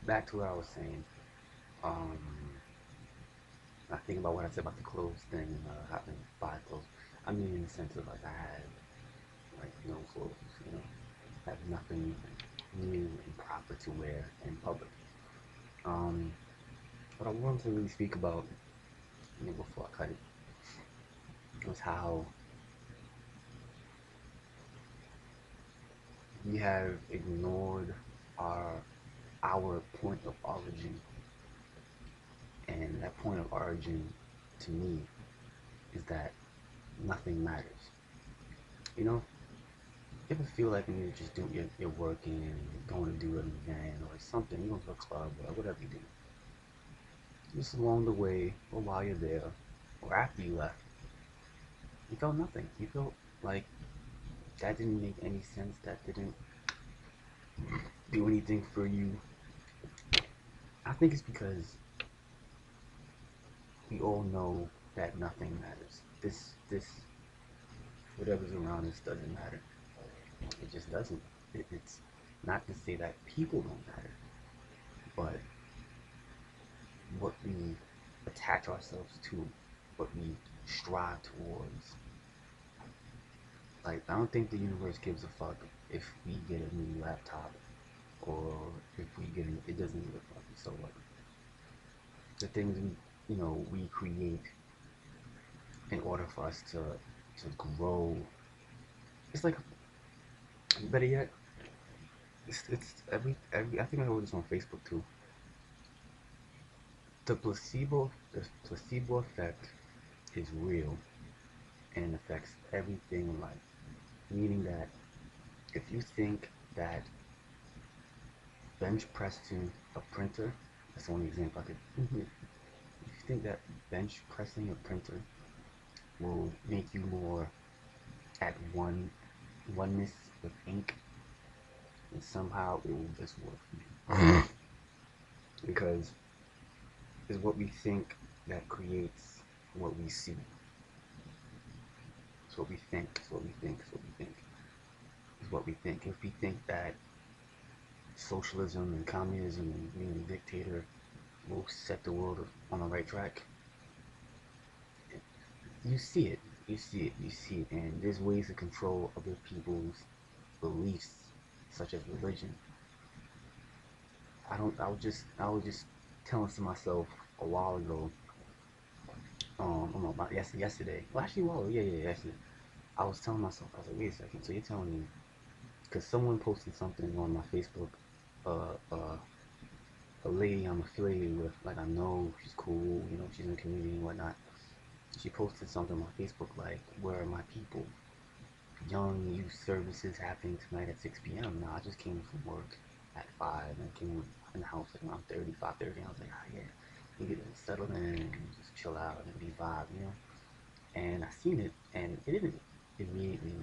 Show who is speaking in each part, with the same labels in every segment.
Speaker 1: back to what I was saying. Um, I think about what I said about the clothes thing, having to buy clothes. I mean, in the sense of like I had like no clothes, you know, I have nothing new and proper to wear in public. Um, what I wanted to really speak about, before I cut it, was how we have ignored our our point of origin, and that point of origin, to me, is that nothing matters. You know, you ever feel like when you're just doing you're working, you're going to do an event or something, you go to a club or whatever you do, just along the way or while you're there or after you left, you felt nothing. You felt like that didn't make any sense. That didn't do anything for you. I think it's because we all know that nothing matters. This whatever's around us doesn't matter. It just doesn't. It's not to say that people don't matter, but what we attach ourselves to, what we strive towards. Like, I don't think the universe gives a fuck if we get a new laptop or if we get it doesn't give a fuck. So what? The things we create in order for us to grow. It's like, better yet, it's every I think I wrote this on Facebook too. The placebo effect is real and affects everything in life. Meaning that if you think that bench pressing a printer, that's the only example I could. If you think that bench pressing a printer will make you more at oneness with ink, and somehow it will just work for you. Because it's what we think that creates what we see. It's what we think. It's what we think. It's what we think. It's what we think. If we think that socialism and communism and being a dictator will set the world on the right track, you see it. You see it. You see it. And there's ways to control other people's beliefs, such as religion. I don't. I was just telling to myself a while ago. I don't know about yesterday. Well, actually, well, yeah, yesterday. I was telling myself, I was like, wait a second. So you're telling me, because someone posted something on my Facebook, uh, uh, a lady I'm affiliated with, like I know she's cool, she's in the community and whatnot. She posted something on my Facebook like, where are my people? Young youth services happening tonight at 6 p.m. Now I just came from work at 5 and came in the house at around 5:30. I was like, ah, yeah, we get to settle in and just chill out and be vibe. And I seen it, and it didn't immediately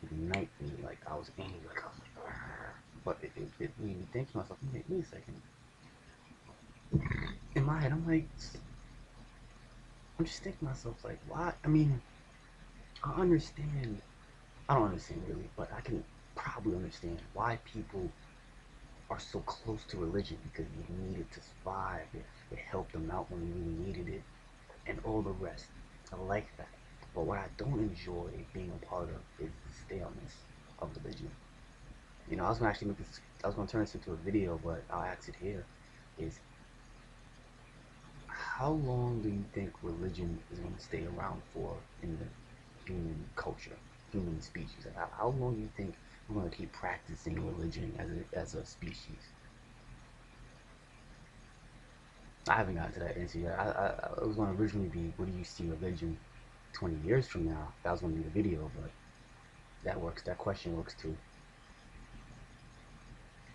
Speaker 1: ignite me like I was angry, like I was like, "Argh." But it made me think to myself, wait a second. In my head, I'm just thinking to myself, like, why? I mean, I understand. I don't understand really, but I can probably understand why people are so close to religion because they need it to survive. It helped them out when they really needed it, and all the rest. I like that. But what I don't enjoy being a part of is the staleness of religion. I was gonna actually make this. I was gonna turn this into a video, but I'll ask it here. Is how long do you think religion is gonna stay around for in the human culture, human species? How long do you think we're gonna keep practicing religion as a species? I haven't gotten to that answer yet. I was gonna originally be, what do you see religion 20 years from now? That was gonna be the video, but that works. That question works too.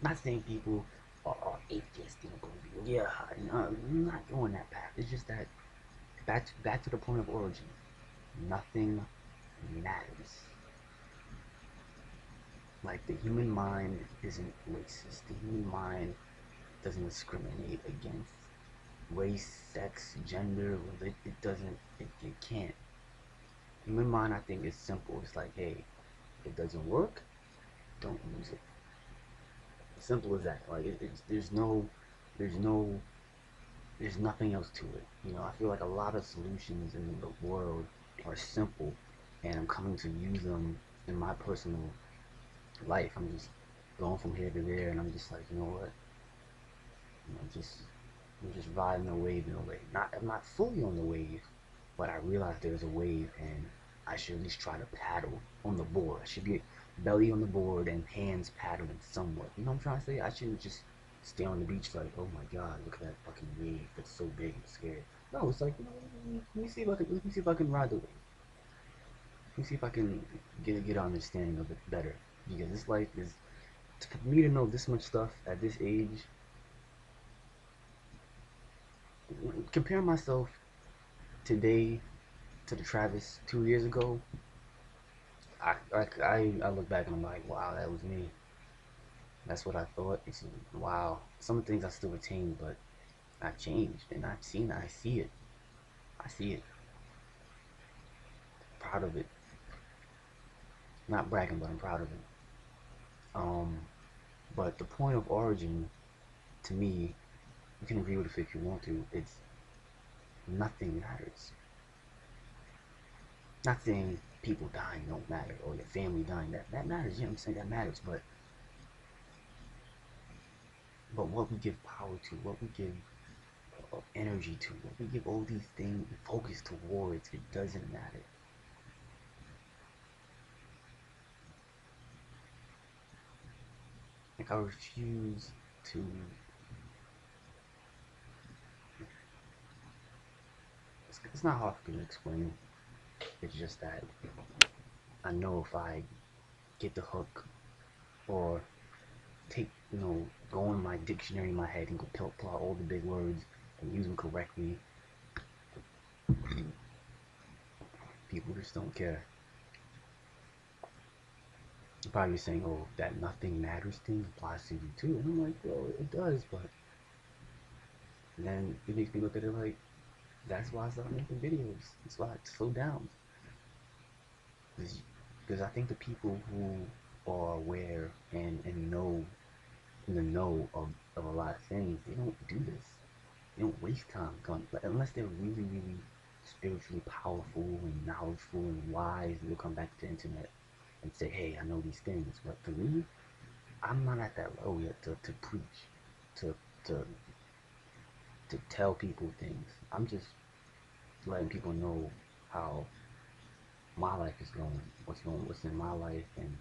Speaker 1: I'm not saying people are atheists, yeah, I'm not going that path. It's just that back to the point of origin. Nothing matters. Like, the human mind isn't racist. The human mind doesn't discriminate against race, sex, gender, religion. It doesn't. It can't. Human mind, I think, is simple. It's like, hey, if it doesn't work, don't use it. Simple as that. Like, there's no There's no, there's nothing else to it. You know, I feel like a lot of solutions in the world are simple, and I'm coming to use them in my personal life. I'm just going from here to there, and I'm just like, you know what? You know, I'm just riding the wave in a way. I'm not fully on the wave, but I realize there's a wave, and I should at least try to paddle on the board. I should be belly on the board and hands paddling somewhat. You know what I'm trying to say? I shouldn't just stay on the beach like, oh my god, look at that fucking wave. It's so big and scary. No, it's like, you know, let me see if I can ride the wave. Let me see if I can get an understanding of it better. Because this life is, for me to know this much stuff at this age, compare myself today to the Travis 2 years ago, I look back and I'm like, wow, that was me. That's what I thought. It's wow. Some things I still retain, but I've changed and I've seen it. I see it. I see it. Proud of it. Not bragging, but I'm proud of it. Um, but the point of origin, to me, you can agree with it if you want to. It's nothing matters. Not saying people dying don't matter or your family dying. That matters. You know what I'm saying? That matters. But what we give power to, what we give energy to, what we give all these things focus towards, it doesn't matter. Like I refuse to. It's not hard for me to explain. It's just that I know if I get the hook or take, you know, go in my dictionary in my head and go plot all the big words and use them correctly, people just don't care. You're probably saying, oh, that nothing matters thing applies to you too. And I'm like, well, it does, but then it makes me look at it like, that's why I started making videos. That's why I slowed down. Because I think the people who are aware and know, in the know of a lot of things, they don't do this. They don't waste time going, unless they're really, really spiritually powerful and knowledgeable and wise. They'll come back to the internet and say, hey, I know these things. But for me, I'm not at that level yet to preach, to, to, to tell people things. I'm just letting people know how my life is going, what's in my life, and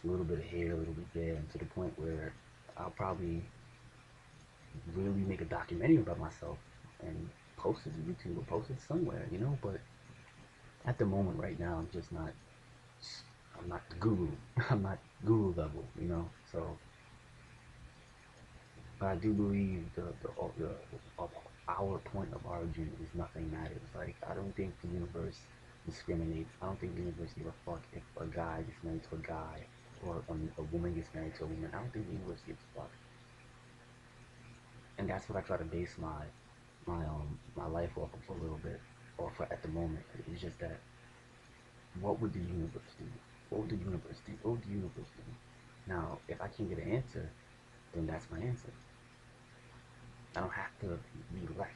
Speaker 1: a little bit of here, a little bit there, and to the point where I'll probably really make a documentary about myself and post it to YouTube or post it somewhere, you know. But at the moment, right now, I'm not the guru. I'm not guru level, you know. So, but I do believe the our point of origin is nothing matters. Like I don't think the universe discriminates. I don't think the universe gives a fuck if a guy gets married to a guy or a woman gets married to a woman. I don't think the universe gives a fuck. And that's what I try to base my life off of a little bit, or for at the moment. It's just that what would the universe do? What would the universe do? What would the universe do? Now, if I can't get an answer, then that's my answer. I don't have to be left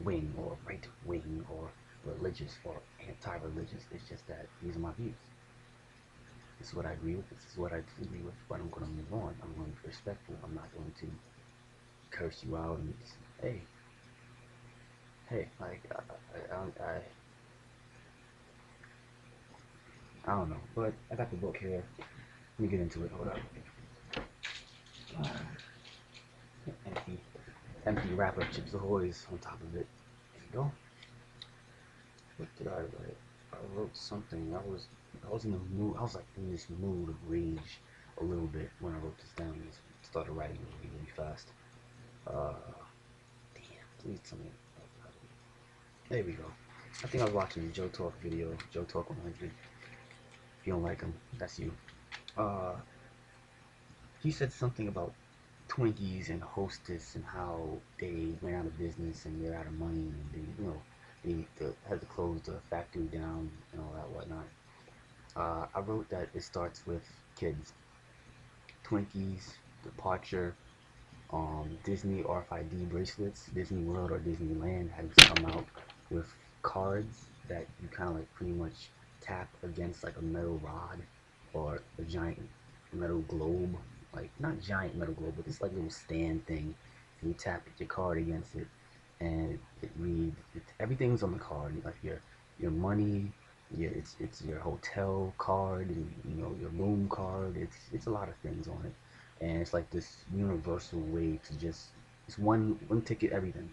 Speaker 1: wing or right wing or religious or anti-religious. It's just that these are my views. This is what I agree with. This is what I disagree with. But I'm going to move on. I'm going to be respectful. I'm not going to curse you out and just, hey, like I don't know. But I got the book here. Let me get into it. Hold up. Empty, empty wrapper, Chips Ahoy's on top of it. There you go. What did I write? I wrote something. I was in the mood. I was like in this mood of rage a little bit when I wrote this down. I just started writing really, really fast. Uh, damn. Please tell me. There we go. I think I was watching the Joe Talk video, Joe Talk 100. If you don't like him, that's you. Uh, he said something about Twinkies and Hostess and how they went out of business and they're out of money and they, you know, they had to close the factory down and all that whatnot. I wrote that it starts with kids. Twinkies, departure, Disney RFID bracelets. Disney World or Disneyland has come out with cards that you kind of like pretty much tap against like a metal rod or a giant metal globe, like not giant metal globe, but this like little stand thing. And you tap your card against it, and it reads everything's on the card, like your money, it's your hotel card, and your room card. It's a lot of things on it, and it's like this universal way to just it's one ticket everything,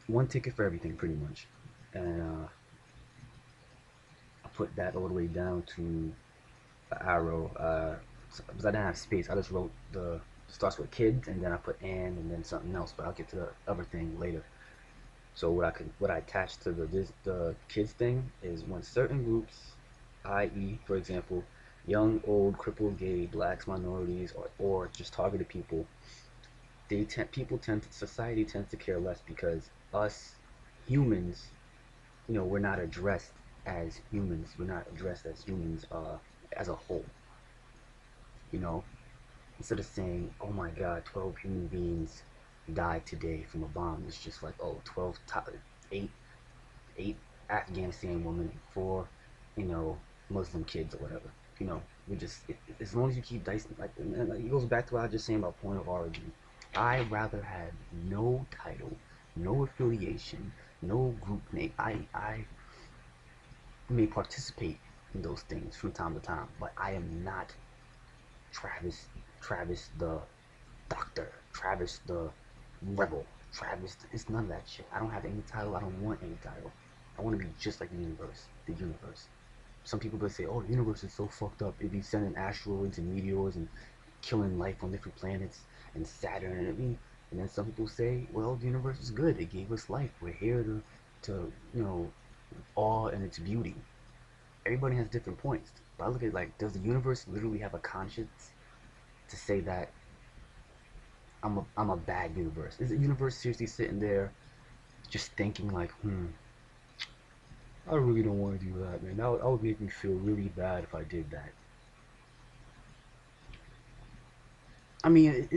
Speaker 1: one ticket for everything pretty much, and I put that all the way down to the arrow. Because I didn't have space, I just wrote the starts with kids, and then I put and then something else. But I'll get to the other thing later. So what I attach to the kids thing is when certain groups, i.e., for example, young, old, crippled, gay, blacks, minorities, or just targeted people, people tend to, society tends to care less because us humans, we're not addressed as humans. We're not addressed as humans as a whole. You know, instead of saying, "Oh my God, 12 human beings died today from a bomb," it's just like, "Oh, 12, 8 8 Afghanistan women, 4, you know, Muslim kids or whatever." You know, we just as long as you keep dicing, like, and it goes back to what I was just saying about point of origin. I rather have no title, no affiliation, no group name. I may participate in those things from time to time, but I am not Travis, Travis the Doctor, Travis the Rebel, Travis. It's none of that shit. I don't have any title. I don't want any title. I want to be just like the universe. The universe. Some people will say, "Oh, the universe is so fucked up. It be sending asteroids and meteors and killing life on different planets and Saturn." And and then some people say, "Well, the universe is good. It gave us life. We're here to awe in its beauty." Everybody has different points. But I look at it like, does the universe literally have a conscience to say that I'm a bad universe? Is the universe seriously sitting there just thinking like, I really don't want to do that, man. That would make me feel really bad if I did that. I mean,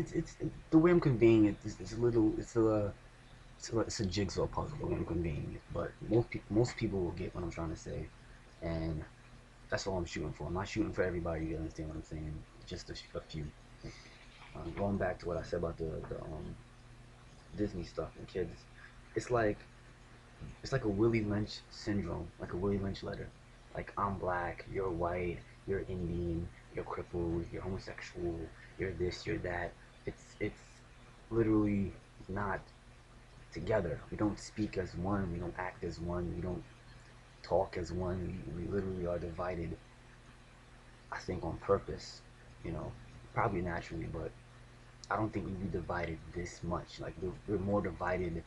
Speaker 1: the way I'm conveying it is it's a little, it's a jigsaw puzzle the way I'm conveying it. But most people will get what I'm trying to say, and that's all I'm shooting for. I'm not shooting for everybody to understand what I'm saying. Just a few. Going back to what I said about the Disney stuff and kids, it's like it's like a Willie Lynch syndrome, like a Willie Lynch letter. Like, I'm black, you're white, you're Indian, you're crippled, you're homosexual, you're this, you're that. It's literally not together. We don't speak as one. We don't act as one. We don't talk as one. We literally are divided. I think on purpose, you know, probably naturally, but I don't think we'd be divided this much. Like, we're more divided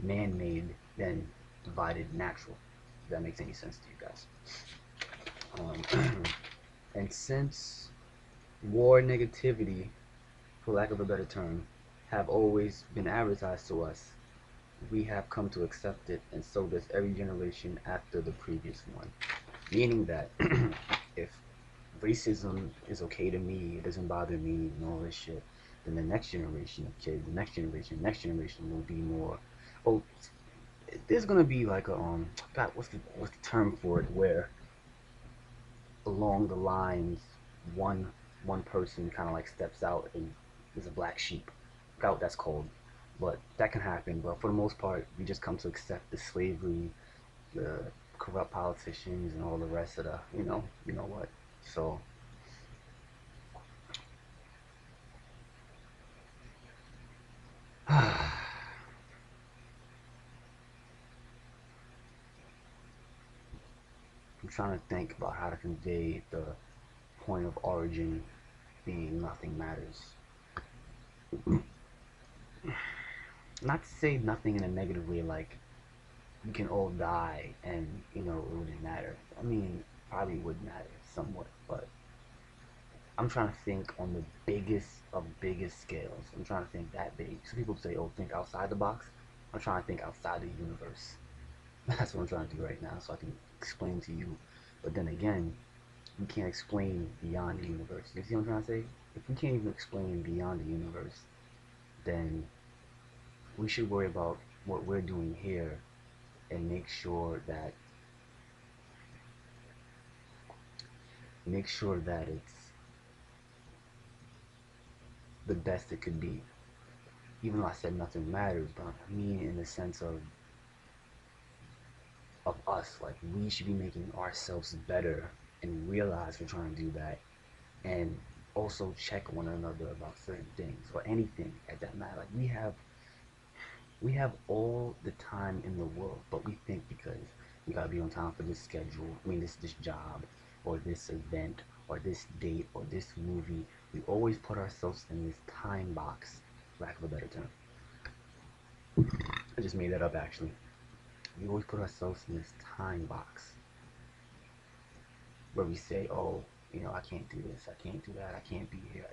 Speaker 1: man-made than divided natural. If that makes any sense to you guys. And since war negativity, for lack of a better term, have always been advertised to us, we have come to accept it, and so does every generation after the previous one. Meaning that if racism is okay to me, it doesn't bother me, and all this shit, then the next generation of kids, the next generation will be more. Oh, there's gonna be like a God, what's the term for it? Where along the lines, one one person kind of like steps out and is a black sheep. I forgot what that's called, but that can happen. But for the most part, we just come to accept the slavery, the corrupt politicians, and all the rest of the you know what. So I'm trying to think about how to convey the point of origin being nothing matters. Not to say nothing in a negative way, like we can all die and it wouldn't matter. I mean, probably would matter somewhat, but I'm trying to think on the biggest of biggest scales. I'm trying to think that big. So people say, "Oh, think outside the box." I'm trying to think outside the universe. That's what I'm trying to do right now, so I can explain to you. But then again, we can't explain beyond the universe. You see what I'm trying to say? If we can't even explain beyond the universe, then we should worry about what we're doing here and make sure that it's the best it could be. Even though I said nothing matters, but I mean in the sense of us, like we should be making ourselves better and realize we're trying to do that, and also check one another about certain things or anything at that matter. Like we have all the time in the world, but we think because we gotta be on time for this schedule, I mean this job or this event or this date or this movie, we always put ourselves in this time box, for lack of a better term. I just made that up actually. We always put ourselves in this time box where we say, oh, I can't do this, I can't do that, I can't be here.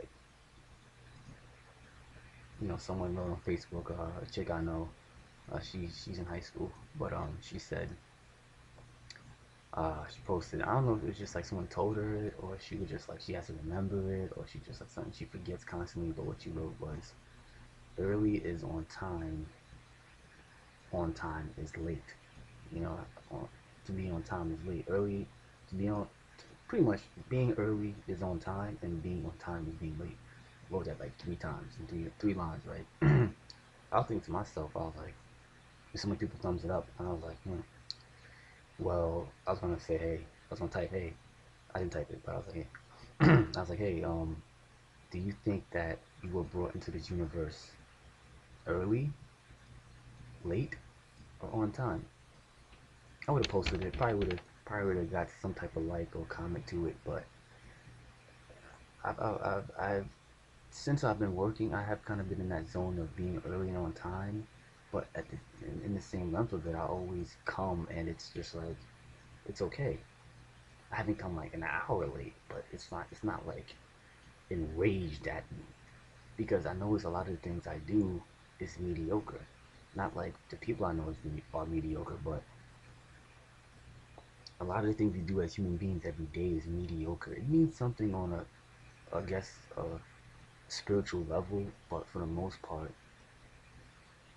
Speaker 1: Someone wrote on Facebook, a chick I know, she's in high school, but she said, she posted, I don't know if it was just like someone told her it, or she was just like she has to remember it, or she just like something she forgets constantly. But what she wrote was, early is on time is late. You know, to be on time is late. Early to be on Pretty much being early is on time, and being on time is being late. I wrote that like 3 times in three lines, right? I was thinking to myself, I was like, so many people thumbs it up, and I was like, well, I was gonna say, hey, I was gonna type, hey, I didn't type it, but I was like, hey, I was like, hey, do you think that you were brought into this universe early, late, or on time? I would have posted it, probably would have got some type of like or comment to it, but I've since I've been working, I have kind of been in that zone of being early and on time, but in the same length of it, I always come and it's just like it's okay. I haven't come like an hour late, but it's not like enraged at me because I know it's a lot of the things I do is mediocre. Not like the people I know are mediocre, but a lot of the things we do as human beings every day is mediocre. It means something on I guess, a spiritual level, but for the most part,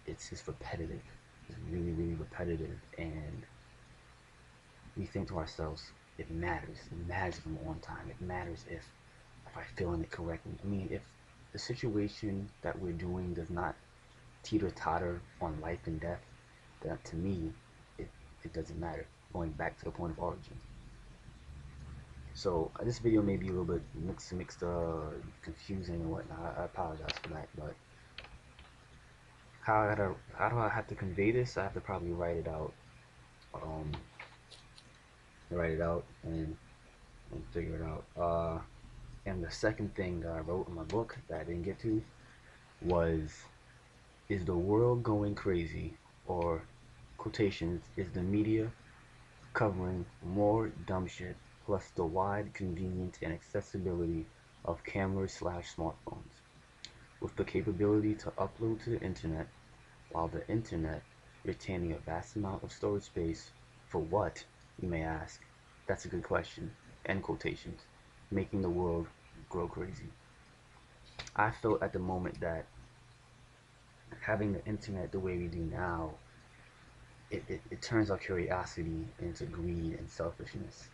Speaker 1: it's just repetitive. It's really, really repetitive, and we think to ourselves, it matters. It matters if I'm on time. It matters if I feel in it correctly. I mean, if the situation that we're doing does not teeter totter on life and death, then to me, it, it doesn't matter. Going back to the point of origin. So this video may be a little bit mixed, confusing and whatnot. I apologize for that, but how do I have to convey this? I have to probably um, write it out and figure it out. And the second thing that I wrote in my book that I didn't get to was, is the world going crazy, or quotations, is the media covering more dumb shit, plus the wide convenience and accessibility of cameras slash smartphones, with the capability to upload to the internet, while the internet retaining a vast amount of storage space for what, you may ask? That's a good question. End quotations. Making the world grow crazy. I felt at the moment that having the internet the way we do now, it turns our curiosity into greed and selfishness.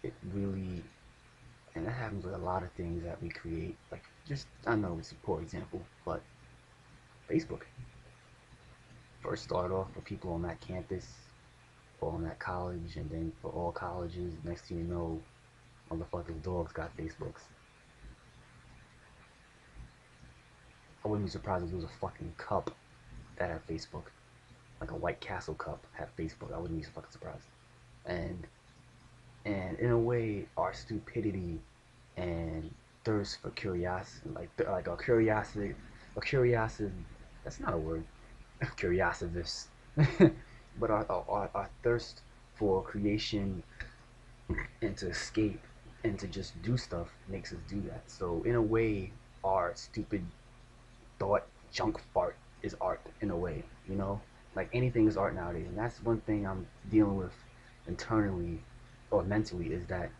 Speaker 1: It really, and that happens with a lot of things that we create. Like, just, I know it's a poor example, but Facebook first started off for people on that campus or on that college, and then for all colleges, next thing you know, motherfuckers' dogs got Facebooks. I wouldn't be surprised if there was a fucking cup that had Facebook, like a White Castle cup had Facebook. I wouldn't be fucking surprised. And in a way, our stupidity and thirst for curiosity, like a curiosity. That's not a word. Curiosivist. But our thirst for creation and to escape and to just do stuff makes us do that. So in a way, our stupid thought junk fart is art in a way, like anything is art nowadays. And that's one thing I'm dealing with internally or mentally, is that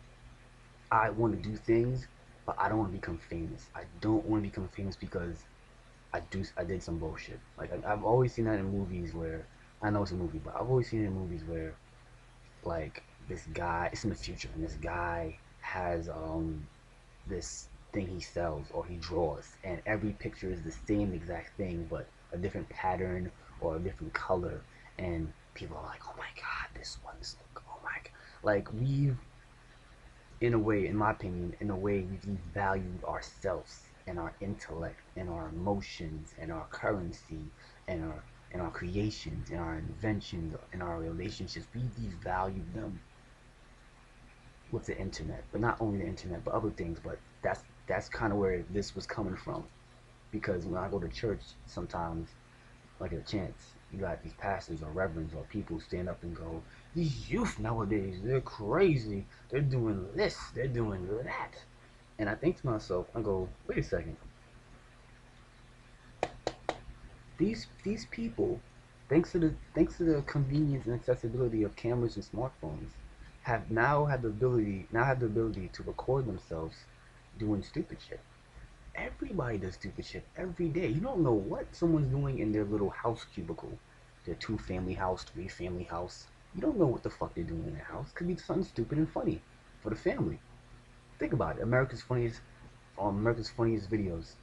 Speaker 1: I want to do things, but I don't want to become famous. I don't want to become famous because I did some bullshit. Like I've always seen that in movies where I know it's a movie, but I've always seen it in movies where like this guy, it's in the future, and this guy has this thing he sells or he draws, and every picture is the same exact thing, but a different pattern or a different color, and people are like, oh my god, this one's oh my god. Like we've, in a way, in my opinion, in a way, we've devalued ourselves and our intellect and our emotions and our currency and our creations and our inventions and our relationships. We devalued them with the internet, but not only the internet, but other things. But that's kind of where this was coming from. Because when I go to church, sometimes, like a chance, you got these pastors or reverends or people who stand up and go, "These youth nowadays, they're crazy. They're doing this, they're doing that." And I think to myself, I go, "Wait a second. These people, thanks to the convenience and accessibility of cameras and smartphones, have the ability to record themselves doing stupid shit. Everybody does stupid shit every day. You don't know what someone's doing in their little house cubicle, their 2 family house, 3 family house. You don't know what the fuck they're doing in their house. Could be something stupid and funny for the family. Think about it. America's funniest videos.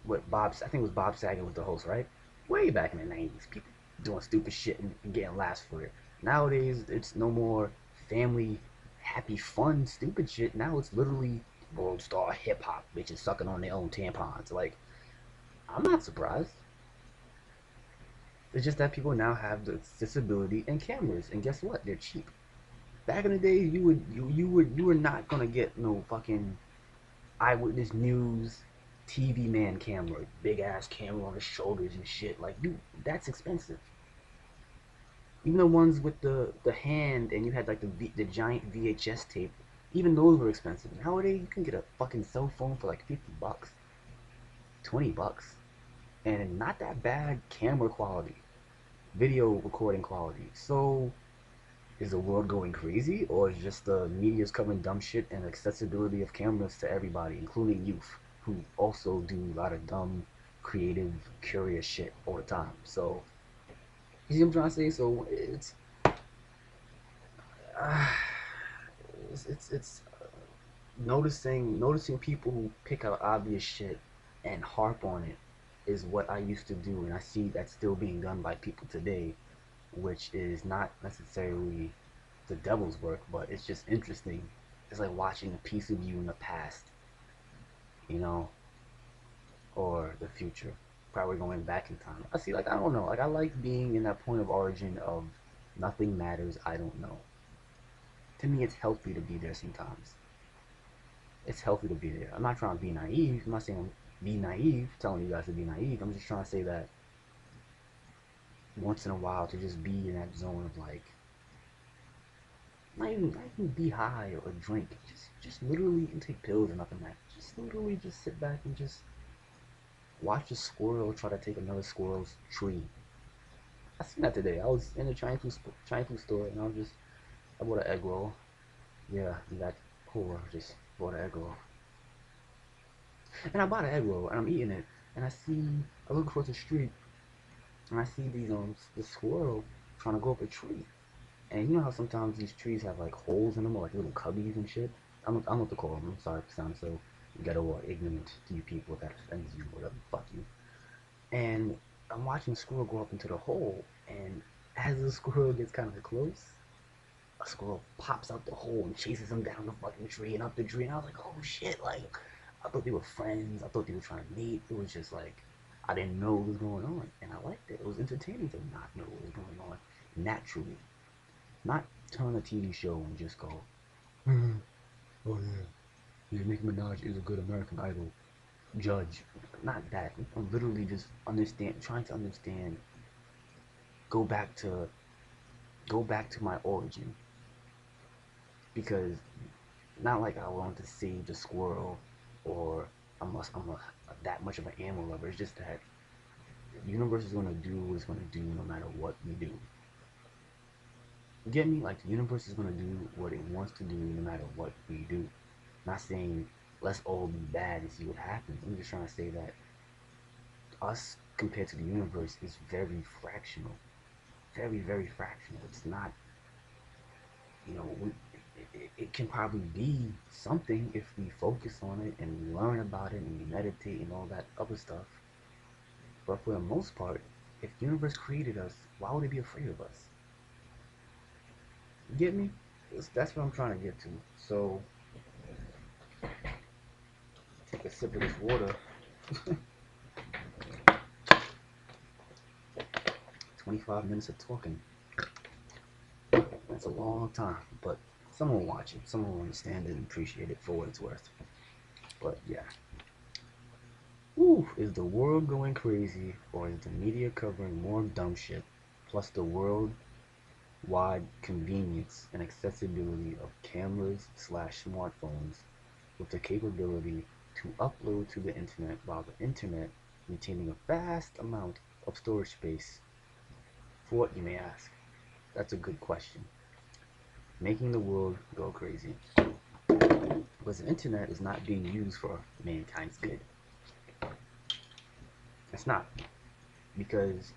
Speaker 1: I think it was Bob Saget was the host, right? Way back in the '90s, people doing stupid shit and getting laughs for it. Nowadays, it's no more family, happy, fun, stupid shit. Now it's literally world star hip hop bitches sucking on their own tampons. Like, I'm not surprised. It's just that people now have the accessibility and cameras, and guess what? They're cheap. Back in the days, you were not gonna get no fucking eyewitness news TV man camera, big ass camera on his shoulders and shit. Like that's expensive. Even the ones with the hand and you had like the giant VHS tape, even those were expensive. Nowadays you can get a fucking cell phone for like $50, $20, and not that bad camera quality, video recording quality. So is the world going crazy, or is just the media's covering dumb shit and accessibility of cameras to everybody, including youth, who also do a lot of dumb, creative, curious shit all the time? So, you see what I'm trying to say? So uh, it's noticing people who pick out obvious shit and harp on it is what I used to do, and I see that still being done by people today, which is not necessarily the devil's work, but it's just interesting. It's like watching a piece of you in the past, you know, or the future. Probably going back in time. I see, like, I don't know. Like, I like being in that point of origin of nothing matters, I don't know. To me, it's healthy to be there sometimes. It's healthy to be there. I'm not trying to be naive. I'm not saying be naive, telling you guys to be naive. I'm just trying to say that once in a while to just be in that zone of like, not even be high or drink. Just literally and take pills or nothing like that. Just literally just sit back and just watch a squirrel try to take another squirrel's tree. I seen that today. I was in a Chinese food store and I bought an egg roll. Yeah, and that whore just bought an egg roll. And I bought an egg roll and I'm eating it and I look across the street and I see this squirrel trying to go up a tree. And you know how sometimes these trees have like holes in them or like little cubbies and shit? I don't know what to call them. I'm sorry if it sounds so ghetto or ignorant to you people that offends you or whatever. Fuck you. And I'm watching the squirrel go up into the hole, and as the squirrel gets kind of close, a squirrel pops out the hole and chases him down the fucking tree and up the tree. And I was like, oh shit, like, I thought they were friends. I thought they were trying to mate. It was just like, I didn't know what was going on. And I liked it. It was entertaining to not know what was going on naturally. Not turn on a TV show and just go, oh yeah, Nicki Minaj is a good American Idol judge. Not that. I'm literally just trying to understand. Go back to go back to my origin because not like I want to save the squirrel or I'm that much of an animal lover. It's just that the universe is gonna do what it's gonna do no matter what we do. You get me? Like the universe is gonna do what it wants to do no matter what we do. Not saying let's all be bad and see what happens. I'm just trying to say that us compared to the universe is very fractional, very, very fractional. It's not, you know, it can probably be something if we focus on it and we learn about it and we meditate and all that other stuff. But for the most part, if the universe created us, why would it be afraid of us? You get me? That's what I'm trying to get to. So, take a sip of this water. 25 minutes of talking. That's a long time, but someone will watch it. Someone will understand it and appreciate it for what it's worth. But yeah. Woo, is the world going crazy or is the media covering more dumb shit? Plus the worldwide convenience and accessibility of cameras slash smartphones with the capability to upload to the internet while the internet retaining a vast amount of storage space. For what, you may ask? That's a good question. Making the world go crazy. Because the internet is not being used for mankind's good. It's not. Because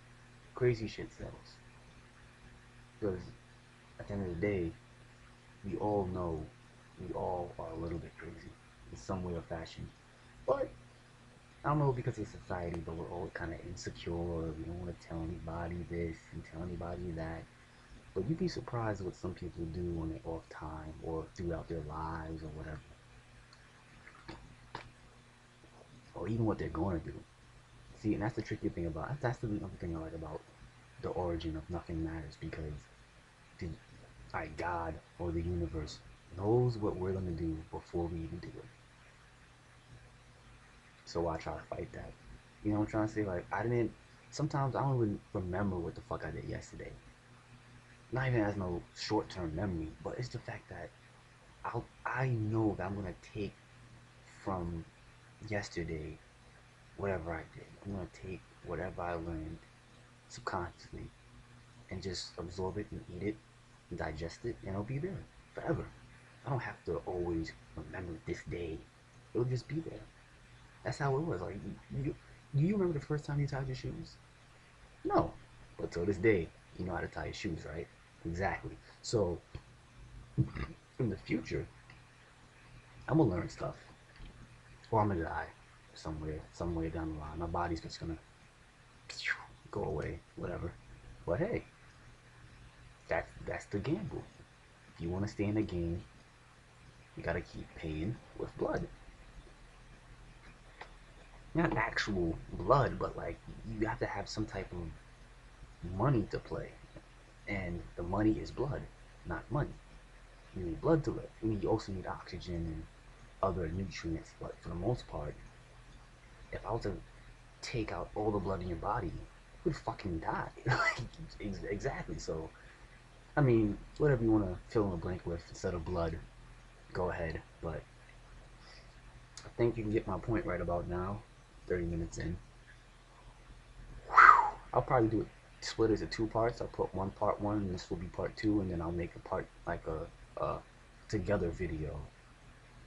Speaker 1: crazy shit sells. Because at the end of the day, we all know we all are a little bit crazy in some way or fashion. But I don't know, because of society, but we're all kind of insecure. We don't want to tell anybody this and tell anybody that. But you'd be surprised what some people do on their off time or throughout their lives or whatever. Or even what they're going to do. See, and that's the tricky thing about, that's the other thing I like about the origin of Nothing Matters, because the, like, God or the universe knows what we're going to do before we even do it. So why try to fight that? You know what I'm trying to say? Like, sometimes I don't even remember what the fuck I did yesterday. Not even as no short-term memory, but it's the fact that I know that I'm going to take from yesterday whatever I did. I'm going to take whatever I learned subconsciously and just absorb it and eat it and digest it, and it'll be there forever. I don't have to always remember this day. It'll just be there. That's how it was. Like, do you remember the first time you tied your shoes? No. But till this day, you know how to tie your shoes, right? Exactly. So, in the future, I'm gonna learn stuff. Or I'm gonna die somewhere down the line. My body's just gonna go away, whatever. But hey, that's the gamble. If you wanna stay in the game, you gotta keep paying with blood. Not actual blood, but like you have to have some type of money to play. And the money is blood, not money. You need blood to live. You also need oxygen and other nutrients. But for the most part, if I was to take out all the blood in your body, you would fucking die. Exactly. So, I mean, whatever you want to fill in the blank with instead of blood, go ahead. But I think you can get my point right about now. 30 minutes in. Whew. I'll probably do it split into two parts. I'll put one part one, and this will be part two, and then I'll make a part like a together video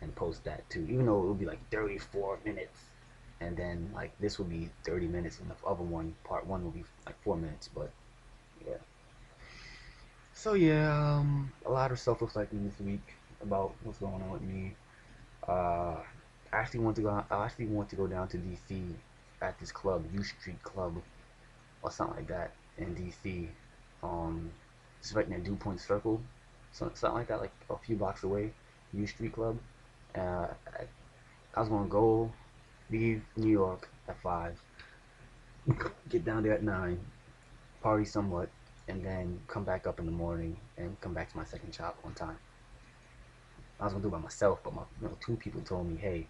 Speaker 1: and post that too. Even though it will be like 34 minutes, and then like this will be 30 minutes, and the other one, part one, will be like 4 minutes. But yeah. So yeah, a lot of self-reflecting this week about what's going on with me. Uh, I actually want to go down to DC at this club, U Street Club, or something like that in DC. It's right near DuPont Circle, something like that, like a few blocks away. U Street Club. Uh, I was gonna go leave New York at 5, get down there at 9, party somewhat, and then come back up in the morning and come back to my second shop on time. I was gonna do it by myself, but two people told me, hey,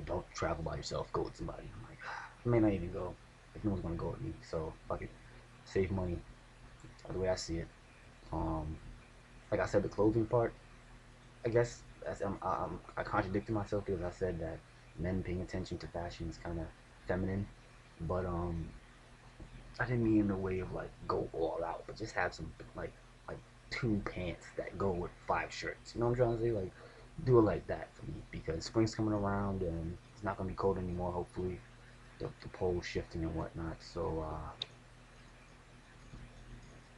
Speaker 1: don't travel by yourself, go with somebody. I'm like, I may not even go if no one's gonna go with me. So fuck it, save money. The way I see it. Um, like I said, the clothing part. I guess I contradicted myself because I said that men paying attention to fashion is kind of feminine, but I didn't mean in the way of like go all out, but just have some like 2 pants that go with 5 shirts. You know what I'm trying to say? Like do it like that for me because spring's coming around and it's not gonna be cold anymore. Hopefully, the pole shifting and whatnot. So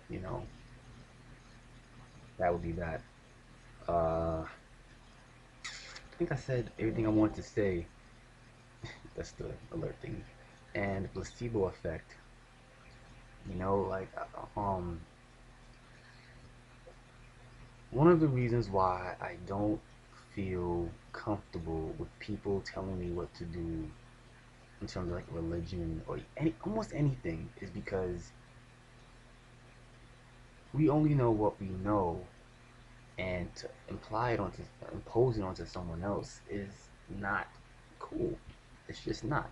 Speaker 1: you know, that would be that. I think I said everything I wanted to say. That's the alert thing. And the placebo effect. Like one of the reasons why I don't feel comfortable with people telling me what to do in terms of like religion or almost anything is because we only know what we know, and to impose it onto someone else is not cool. It's just not.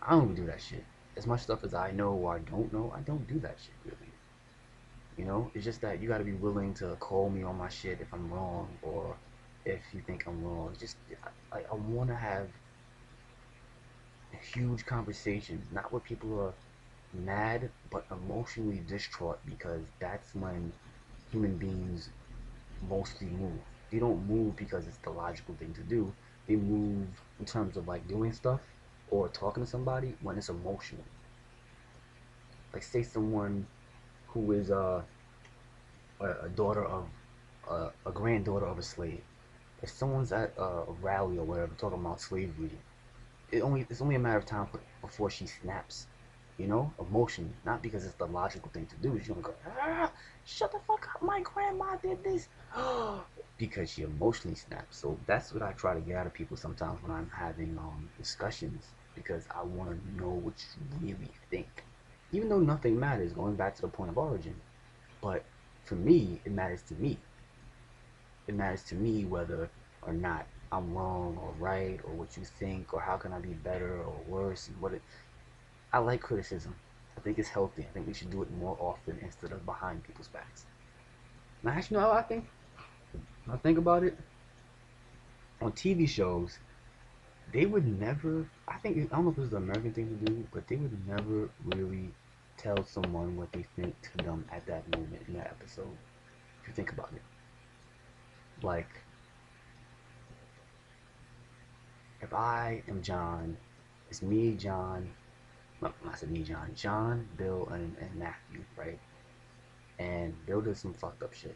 Speaker 1: I don't even do that shit. As much stuff as I know or I don't do that shit really. It's just that you got to be willing to call me on my shit if I'm wrong or if you think I'm wrong. Just I want to have huge conversations, not where people are mad but emotionally distraught, because that's when human beings mostly move. They don't move because it's the logical thing to do. They move in terms of like doing stuff or talking to somebody when it's emotional. Like say someone who is a daughter of a granddaughter of a slave. If someone's at a rally or whatever talking about slavery, it's only a matter of time before she snaps, emotionally, not because it's the logical thing to do. She's gonna go, shut the fuck up, my grandma did this, because she emotionally snaps. So that's what I try to get out of people sometimes when I'm having discussions, because I want to know what you really think, even though nothing matters. Going back to the point of origin, but for me, it matters to me. It matters to me whether or not I'm wrong or right, or what you think, or how can I be better or worse. And I like criticism. I think it's healthy. I think we should do it more often instead of behind people's backs. Now, actually, how I think. When I think about it, on TV shows, they would never. I don't know if this is an American thing to do, but they would never really tell someone what they think to them at that moment in that episode. If you think about it, like if I am John, it's me, John. Well, I said me, John, Bill, and Matthew, right? And Bill does some fucked up shit.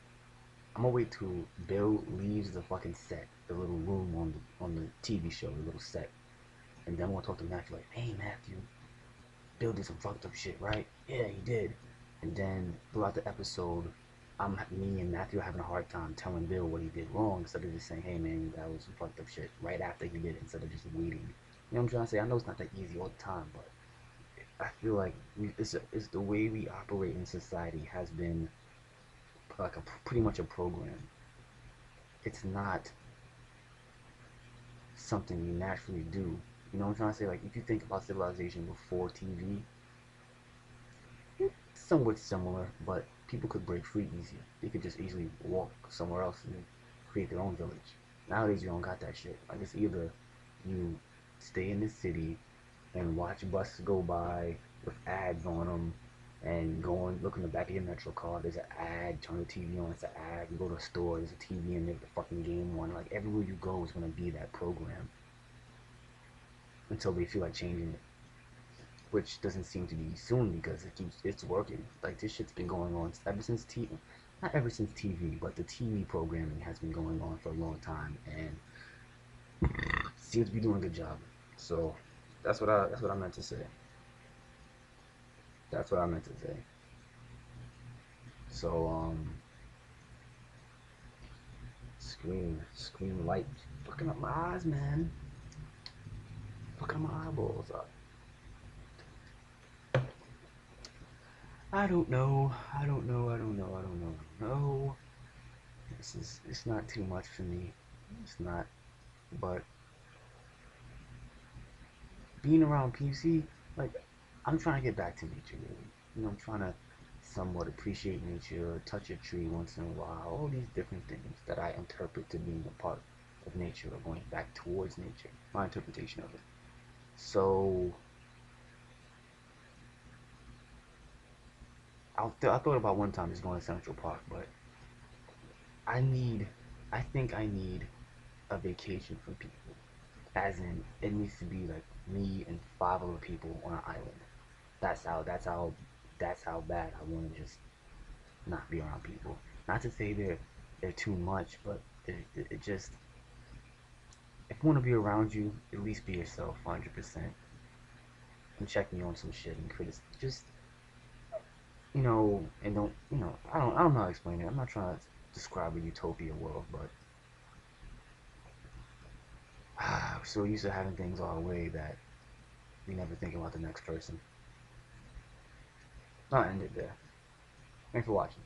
Speaker 1: I'm gonna wait till Bill leaves the fucking set, the little room on the TV show, the little set, and then I'm gonna talk to Matthew like, hey Matthew, Bill did some fucked up shit, right? Yeah, he did. And then throughout the episode, me and Matthew are having a hard time telling Bill what he did wrong, instead of just saying, hey man, that was some fucked up shit right after he did it, instead of just waiting. You know what I'm trying to say? I know it's not that easy all the time, but I feel like it's the way we operate in society has been like pretty much a program. It's not something you naturally do. You know what I'm trying to say? Like if you think about civilization before TV, it's somewhat similar, but people could break free easier. They could just easily walk somewhere else and create their own village. Nowadays you don't got that shit. Like it's either you stay in the city and watch buses go by with ads on them, and look in the back of your Metro car, there's an ad, turn the TV on, it's an ad, you go to a store, there's a TV in there with the fucking game on. Like everywhere you go is gonna be that program until they feel like changing it, which doesn't seem to be soon because it's working. Like this shit's been going on ever since TV, not ever since TV, but the TV programming has been going on for a long time and seems to be doing a good job. So that's what I meant to say. That's what I meant to say. So screen light, fucking up my eyes, man. Fucking my eyeballs up. I don't know. I don't know. I don't know. I don't know. I don't know. It's not too much for me. It's not. But being around PC, like I'm trying to get back to nature really. I'm trying to somewhat appreciate nature, touch a tree once in a while, all these different things that I interpret to being a part of nature or going back towards nature. My interpretation of it. So I thought about one time just going to Central Park, but I need, I think I need a vacation from people. As in, it needs to be like me and five other people on an island. That's how bad I want to just not be around people. Not to say they're too much, but it just, if you want to be around you, at least be yourself, 100%, and check me on some shit and just and don't I don't know how to explain it. I'm not trying to describe a utopia world, but we're so used to having things our way that we never think about the next person. I'll end it there. Thanks for watching.